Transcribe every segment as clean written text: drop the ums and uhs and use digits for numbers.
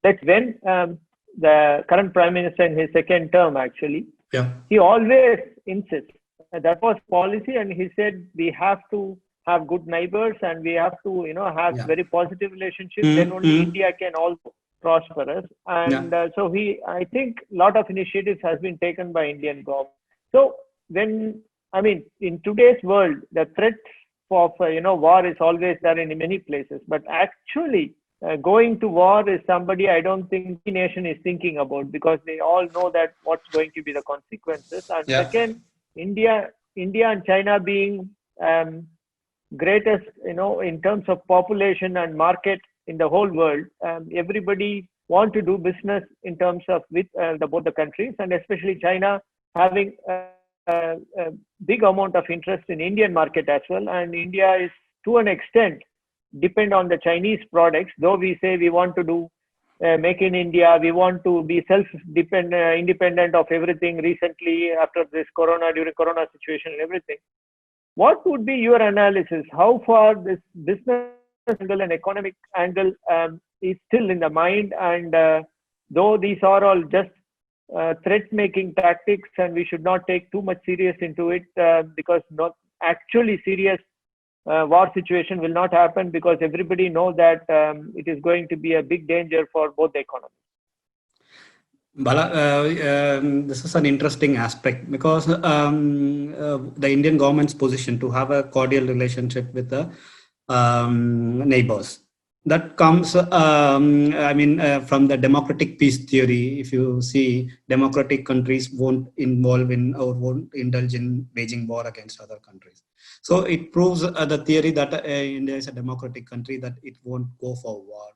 Like when the current Prime Minister in his second term, actually, Yeah. he always insists. That was policy, and he said we have to have good neighbors and we have to, have very positive relationships. Then only India can also prosper us. And so I think a lot of initiatives has been taken by Indian government. So in today's world, the threat of war is always there in many places. But actually, going to war is somebody I don't think the nation is thinking about, because they all know that what's going to be the consequences. And second, India and China being greatest, in terms of population and market in the whole world, everybody want to do business in terms of with both the countries, and especially China having a big amount of interest in Indian market as well. And India is to an extent depend on the Chinese products, though we say we want to do make in India, we want to be independent of everything recently after this during corona situation and everything. What would be your analysis? How far this business angle and economic angle is still in the mind? And though these are all just threat-making tactics, and we should not take too much serious into it, because not actually serious war situation will not happen, because everybody knows that it is going to be a big danger for both the economies. Bala, this is an interesting aspect, because the Indian government's position to have a cordial relationship with the neighbors, that comes, from the democratic peace theory. If you see, democratic countries won't involve in or won't indulge in waging war against other countries. So it proves the theory that India is a democratic country, that it won't go for war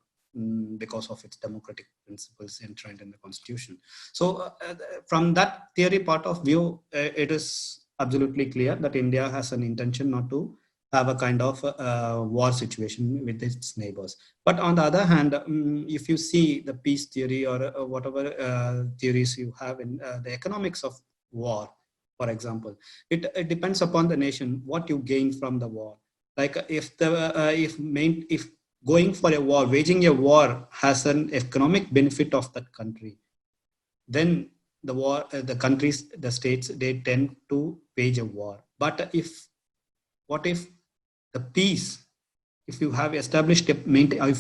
because of its democratic principles enshrined in the constitution. So from that theory part of view, it is absolutely clear that India has an intention not to have a kind of war situation with its neighbors. But on the other hand, if you see the peace theory or whatever theories you have in the economics of war, for example, it depends upon the nation what you gain from the war. Like if going for a war, waging a war has an economic benefit of that country, then the countries, the states, they tend to wage a war. But what if the peace, if you have established if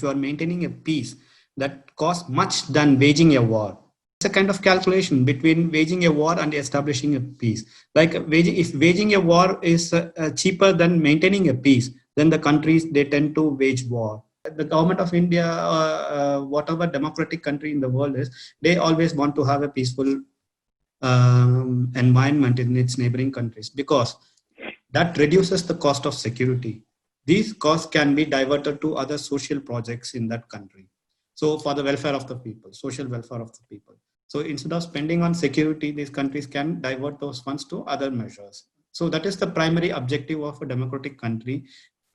you are maintaining a peace that costs much than waging a war? It's a kind of calculation between waging a war and establishing a peace. Like if waging a war is cheaper than maintaining a peace, then the countries, they tend to wage war. The government of India, whatever democratic country in the world is, they always want to have a peaceful environment in its neighboring countries, because that reduces the cost of security. These costs can be diverted to other social projects in that country. So for the welfare of the people, social welfare of the people. So instead of spending on security, these countries can divert those funds to other measures. So that is the primary objective of a democratic country,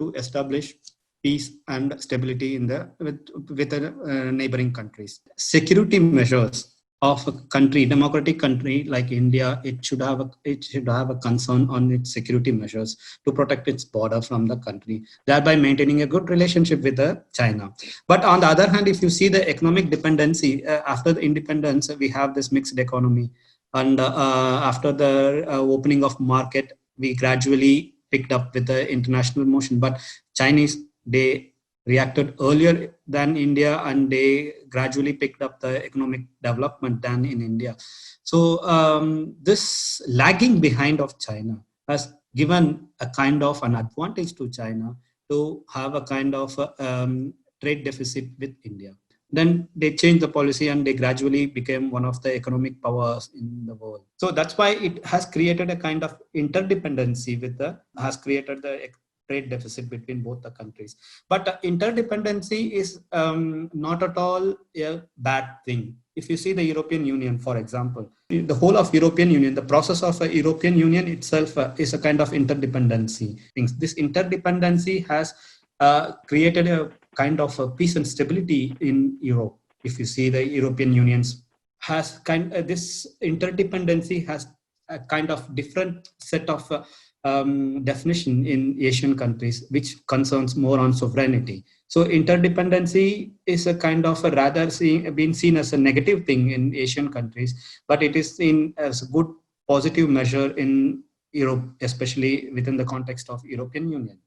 to establish peace and stability with the neighboring countries. Security measures of a country, democratic country like India, it should have a concern on its security measures to protect its border from the country, thereby maintaining a good relationship with China. But on the other hand, if you see the economic dependency, after the independence, we have this mixed economy, and after the opening of market, we gradually picked up with the international motion. But Chinese, they reacted earlier than India, and they gradually picked up the economic development than in India. So this lagging behind of China has given a kind of an advantage to China to have a kind of trade deficit with India. Then they changed the policy and they gradually became one of the economic powers in the world. So that's why it has created a kind of interdependency has created the trade deficit between both the countries. But interdependency is not at all a bad thing. If you see the European Union, for example, the whole of European Union, the process of a European Union itself is a kind of interdependency. This interdependency has created a kind of a peace and stability in Europe. If you see the European Union's this interdependency has a kind of different set of definition in Asian countries, which concerns more on sovereignty. So interdependency is a kind of a rather being seen as a negative thing in Asian countries, but it is seen as a good positive measure in Europe, especially within the context of European Union.